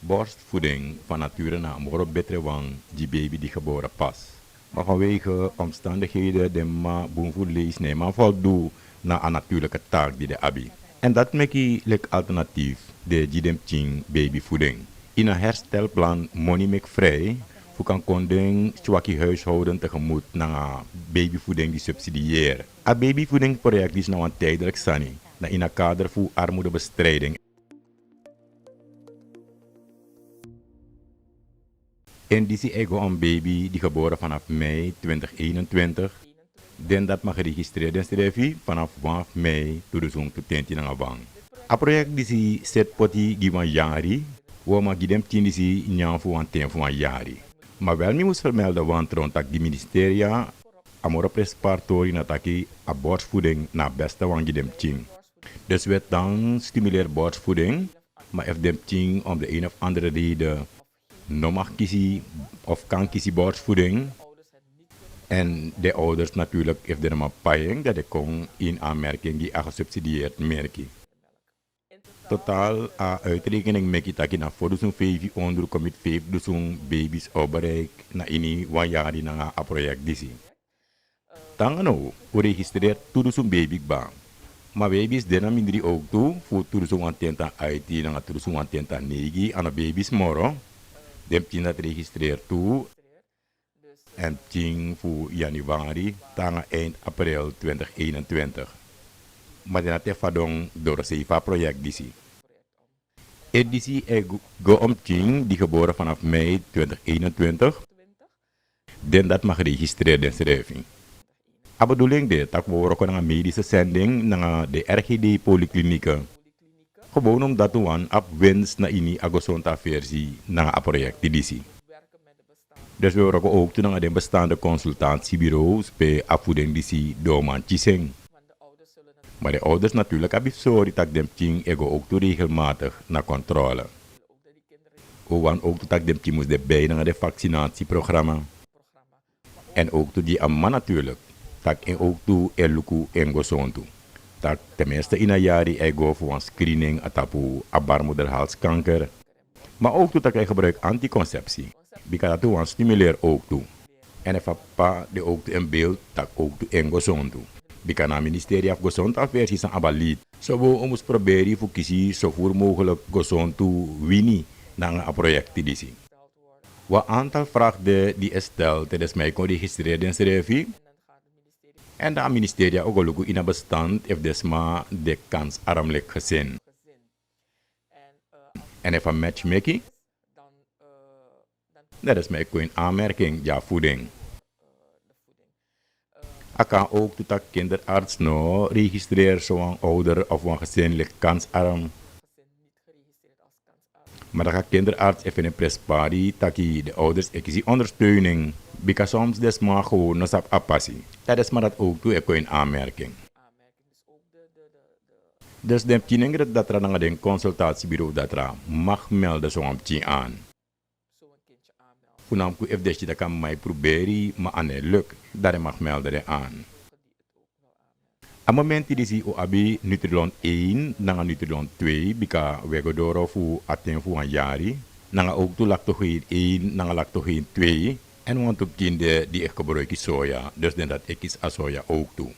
Borstvoeding van nature na moro betere wang die baby die geboren pas. Maar vanwege omstandigheden de ma boenvoedlees nee maar voldoe na een natuurlijke taak die de abi. En dat maakt je alternatief de jidem ching babyvoeding. In een herstelplan money make vrij voor kan konding zwakkie huishouden tegemoet naar babyvoeding die subsidiëren. Een babyvoeding project is nou een tijdelijk sani. Na in een kader voor armoedebestrijding. En die is ego een baby die geboren vanaf mei 2021. Den dat mag geregistreerd is vanaf 1 mei 2020 naar wang. Het project die set poti givan jari, waar mag gidem tien nyaan voor een ten voor een jari. Maar wel niet moest vermelden want rond dat die ministeria amore prespartori na taki a borstvoeding na beste wang gidem tien. Dus we dan stimuleer borstvoeding, maar if dem tien om de een of andere reden no mag kiezen of kan kiezen borstvoeding. En de ouders natuurlijk, if er maar paying, dat de kon in aanmerking die gesubsidieerd merken. Totaal uitrekening met dat je na voor zo'n 5 onder komt 5 zo'n baby's opbereik na ini 1 jaar in een project disi. Dan nou, we registreert toe zo'n baby baan. Maar baby's dena mindri ook toe voor toe zo'n antenta IT na toe zo'n antenta negi aan baby's moro. Dem tien dat registreert toe. En 10 voor januari, tanga eind april 2021. Maar dat is door het CEFA-project DC. Editie go om 10, die geboren vanaf mei 2021. Den dat mag registreren in schrijving. De bedoeling is dat we ook een medische zending naar de RGD-polyklinieken. Gewoon omdat we een winst naar in de gezonde versie naar het project DC. Dus we werken ook naar de bestaande consultatiebureaus bij afvoeding die ze doormaandjes zijn. Maar de ouders natuurlijk hebben sorry dat de tien ego ook toe regelmatig naar controle. Want ook dat de tien moest erbij naar de vaccinatieprogramma. En ook toe die amma natuurlijk. Dat en ook toe eluku en gozontu. Dat tenminste in een jaar ego voor een screening atapu baarmoederhalskanker. Maar ook toe dat hij gebruikt anticonceptie. Because dat we stimuleer ook toe. En if papa de ook toe in beeld, dat ook toe en gezond toe. Because na ministerie of gezondheid is een abaliet. Zo we ons proberen voor kiezen zo voor mogelijk gezond toe winnen naar een project die zien. Wat aantal vragen die is stelt, dat is mij kon registreren in schrijving. En de ministerie ook al in een bestand heeft desma de kans armelijk gezien. En if een matchmaking. Dat is mijn een aanmerking, ja, voeding. Ik kan ook dat kinderarts nou registreer zo'n ouder of een gezin kansarm. Maar dan gaat kinderarts even een prespari dat de ouders een ondersteuning. Because soms des maar gewoon nog op passie. Dat is maar dat ook toe een aanmerking. Dus de tiener dat er naar een consultatiebureau dat er mag melden zo'n tien aan. Voornamelijk if dat kan mij proberen, maar aan het lukt, dat mag melden aan. Op het moment dat je abi Nutrilon 1 naar Nutrilon 2, because we gaan door voor een jaar, dan ook toe lactogeen 1 naar lactogeen 2, en want ook kinderen die echt gebruiken soja, dus dan dat ik is soja ook toe.